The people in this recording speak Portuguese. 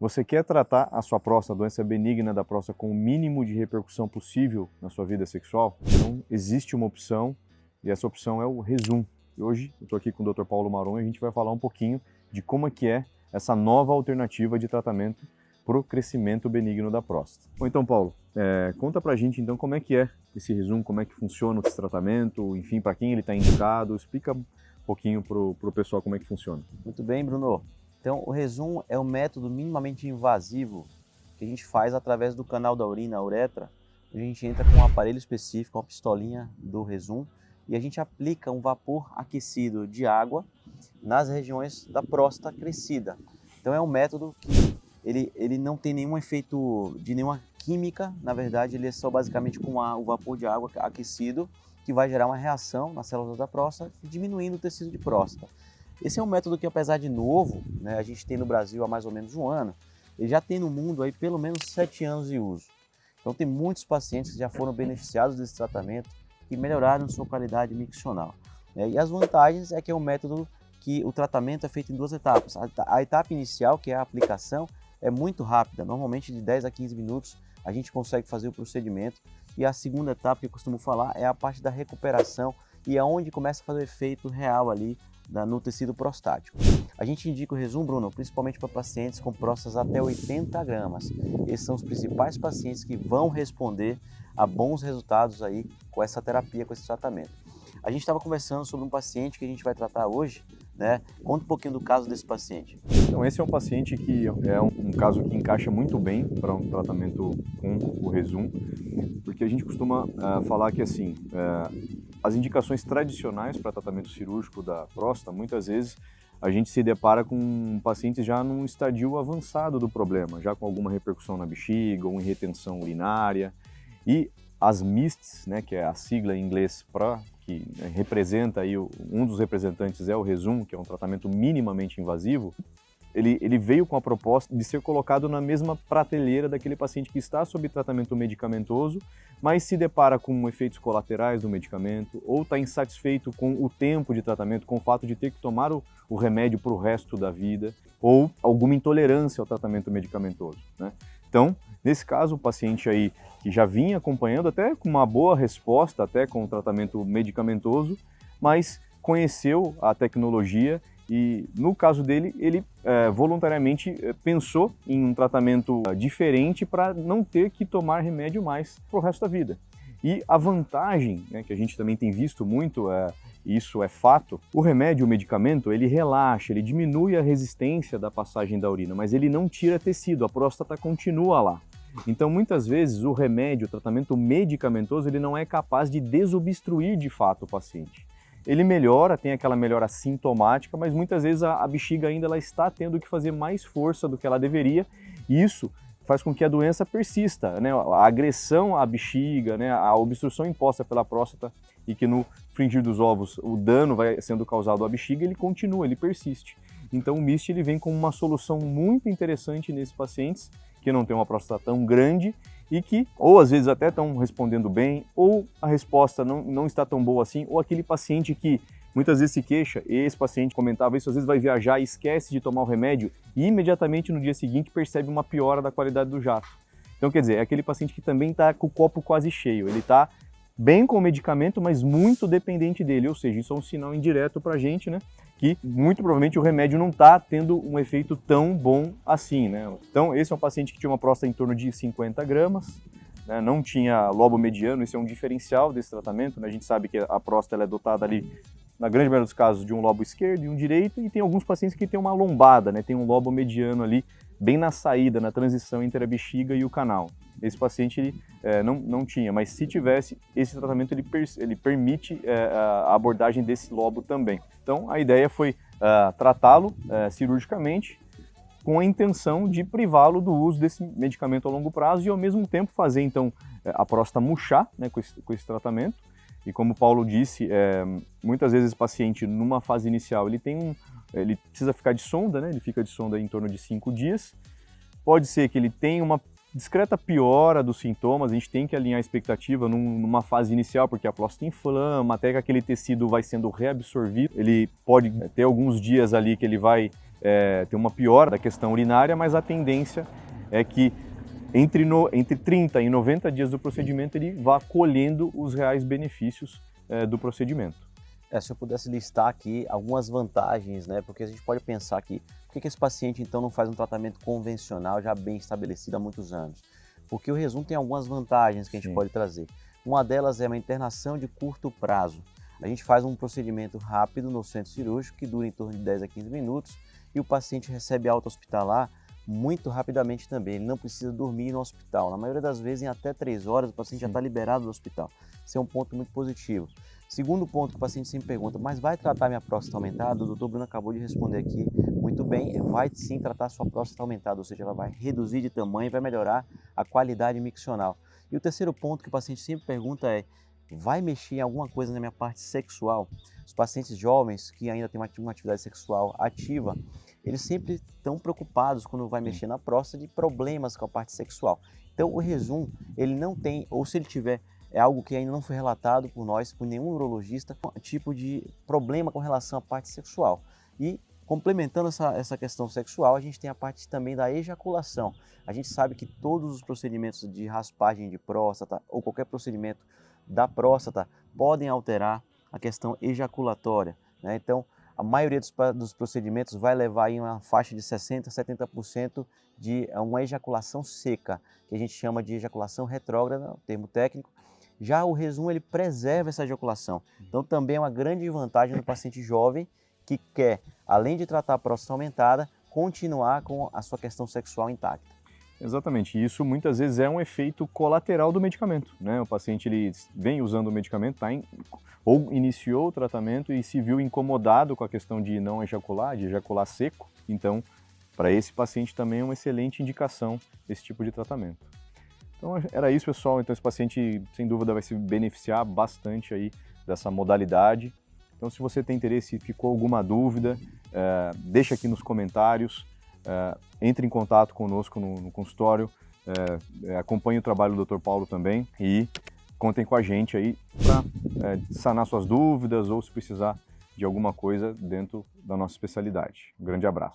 Você quer tratar a sua próstata, a doença benigna da próstata, com o mínimo de repercussão possível na sua vida sexual? Então, existe uma opção e essa opção é o Rezum. E hoje eu estou aqui com o Dr. Paulo Maron e a gente vai falar um pouquinho de como é que é essa nova alternativa de tratamento para o crescimento benigno da próstata. Bom, então, Paulo, conta pra gente então como é que é esse Rezum, como é que funciona esse tratamento, enfim, para quem ele está indicado, explica um pouquinho pro pessoal como é que funciona. Muito bem, Bruno. Então, o Rezum é um método minimamente invasivo que a gente faz através do canal da urina, a uretra. A gente entra com um aparelho específico, uma pistolinha do Rezum, e a gente aplica um vapor aquecido de água nas regiões da próstata crescida. Então, é um método que ele não tem nenhum efeito de nenhuma química, na verdade, ele é só basicamente com o vapor de água aquecido que vai gerar uma reação nas células da próstata, diminuindo o tecido de próstata. Esse é um método que, apesar de novo, né, a gente tem no Brasil há mais ou menos um ano, ele já tem no mundo aí pelo menos 7 anos de uso. Então tem muitos pacientes que já foram beneficiados desse tratamento e melhoraram sua qualidade miccional. E as vantagens é que é um método que o tratamento é feito em 2 etapas. A etapa inicial, que é a aplicação, é muito rápida, normalmente de 10 a 15 minutos a gente consegue fazer o procedimento. E a segunda etapa que eu costumo falar é a parte da recuperação e é onde começa a fazer o efeito real ali no tecido prostático. A gente indica o Rezum, Bruno, principalmente para pacientes com próstatas até 80 gramas. Esses são os principais pacientes que vão responder a bons resultados aí com essa terapia, com esse tratamento. A gente estava conversando sobre um paciente que a gente vai tratar hoje, né? Conta um pouquinho do caso desse paciente. Então, esse é um paciente que é um caso que encaixa muito bem para um tratamento com o Rezum, porque a gente costuma falar que assim, as indicações tradicionais para tratamento cirúrgico da próstata, muitas vezes a gente se depara com pacientes já num estadio avançado do problema, já com alguma repercussão na bexiga ou em retenção urinária. E as MISTs, né, que é a sigla em inglês que representa aí, um dos representantes é o Rezum, que é um tratamento minimamente invasivo, ele veio com a proposta de ser colocado na mesma prateleira daquele paciente que está sob tratamento medicamentoso, mas se depara com efeitos colaterais do medicamento, ou está insatisfeito com o tempo de tratamento, com o fato de ter que tomar o remédio para o resto da vida, ou alguma intolerância ao tratamento medicamentoso, né? Então, nesse caso, o paciente aí que já vinha acompanhando até com uma boa resposta, até com o tratamento medicamentoso, mas conheceu a tecnologia e, no caso dele, ele voluntariamente pensou em um tratamento diferente para não ter que tomar remédio mais para o resto da vida. E a vantagem, né, que a gente também tem visto muito, isso é fato, o remédio, o medicamento, ele relaxa, ele diminui a resistência da passagem da urina, mas ele não tira tecido, a próstata continua lá. Então, muitas vezes, o remédio, o tratamento medicamentoso, ele não é capaz de desobstruir de fato o paciente. Ele melhora, tem aquela melhora sintomática, mas muitas vezes a bexiga ainda ela está tendo que fazer mais força do que ela deveria, e isso faz com que a doença persista, né? A agressão à bexiga, né? A obstrução imposta pela próstata e que no fringir dos ovos o dano vai sendo causado à bexiga, ele continua, ele persiste. Então o MIST ele vem como uma solução muito interessante nesses pacientes que não tem uma próstata tão grande e que ou às vezes até estão respondendo bem ou a resposta não está tão boa assim, ou aquele paciente que muitas vezes se queixa, esse paciente comentava isso, às vezes vai viajar e esquece de tomar o remédio e imediatamente no dia seguinte percebe uma piora da qualidade do jato. Então quer dizer, é aquele paciente que também está com o copo quase cheio, ele está bem com o medicamento, mas muito dependente dele, ou seja, isso é um sinal indireto para a gente, né, que muito provavelmente o remédio não está tendo um efeito tão bom assim, né. Então esse é um paciente que tinha uma próstata em torno de 50 gramas, né, não tinha lobo mediano, isso é um diferencial desse tratamento, né, a gente sabe que a próstata ela é dotada ali, na grande maioria dos casos, de um lobo esquerdo e um direito, e tem alguns pacientes que têm uma lombada, né, tem um lobo mediano ali, bem na saída, na transição entre a bexiga e o canal. Esse paciente ele, não tinha, mas se tivesse, esse tratamento ele permite a abordagem desse lobo também. Então a ideia foi tratá-lo cirurgicamente com a intenção de privá-lo do uso desse medicamento a longo prazo e ao mesmo tempo fazer então a próstata murchar, né, com esse tratamento. E como o Paulo disse, muitas vezes esse paciente numa fase inicial ele precisa ficar de sonda, né? Ele fica de sonda em torno de 5 dias. Pode ser que ele tenha uma discreta piora dos sintomas, a gente tem que alinhar a expectativa numa fase inicial, porque a próstata inflama, até que aquele tecido vai sendo reabsorvido. Ele pode ter alguns dias ali que ele vai ter uma piora da questão urinária, mas a tendência é que entre 30 e 90 dias do procedimento ele vá colhendo os reais benefícios do procedimento. Se eu pudesse listar aqui algumas vantagens, né? Porque a gente pode pensar que por que esse paciente então não faz um tratamento convencional já bem estabelecido há muitos anos? Porque o Rezum tem algumas vantagens que a gente pode trazer. Uma delas é uma internação de curto prazo. A gente faz um procedimento rápido no centro cirúrgico que dura em torno de 10 a 15 minutos e o paciente recebe alta hospitalar muito rapidamente também. Ele não precisa dormir no hospital. Na maioria das vezes, em até 3 horas, o paciente já está liberado do hospital. Isso é um ponto muito positivo. Segundo ponto que o paciente sempre pergunta, mas vai tratar minha próstata aumentada? O doutor Bruno acabou de responder aqui muito bem, vai sim tratar sua próstata aumentada, ou seja, ela vai reduzir de tamanho e vai melhorar a qualidade miccional. E o terceiro ponto que o paciente sempre pergunta é, vai mexer em alguma coisa na minha parte sexual? Os pacientes jovens que ainda têm uma atividade sexual ativa, eles sempre estão preocupados quando vai mexer na próstata de problemas com a parte sexual. Então o Rezum, ele não tem, ou se ele tiver, é algo que ainda não foi relatado por nós, por nenhum urologista, tipo de problema com relação à parte sexual. E complementando essa questão sexual, a gente tem a parte também da ejaculação. A gente sabe que todos os procedimentos de raspagem de próstata ou qualquer procedimento da próstata podem alterar a questão ejaculatória, né? Então, a maioria dos procedimentos vai levar em uma faixa de 60% a 70% de uma ejaculação seca, que a gente chama de ejaculação retrógrada, o termo técnico. Já o Rezum, ele preserva essa ejaculação. Então, também é uma grande vantagem no paciente jovem que quer, além de tratar a próstata aumentada, continuar com a sua questão sexual intacta. Exatamente, isso muitas vezes é um efeito colateral do medicamento, né? O paciente ele vem usando o medicamento, ou iniciou o tratamento e se viu incomodado com a questão de não ejacular, de ejacular seco. Então, para esse paciente também é uma excelente indicação esse tipo de tratamento. Então era isso, pessoal. Então esse paciente sem dúvida vai se beneficiar bastante aí dessa modalidade. Então se você tem interesse, ficou alguma dúvida, deixa aqui nos comentários. Entre em contato conosco no consultório, acompanhe o trabalho do Dr. Paulo também e contem com a gente aí para sanar suas dúvidas ou se precisar de alguma coisa dentro da nossa especialidade. Um grande abraço.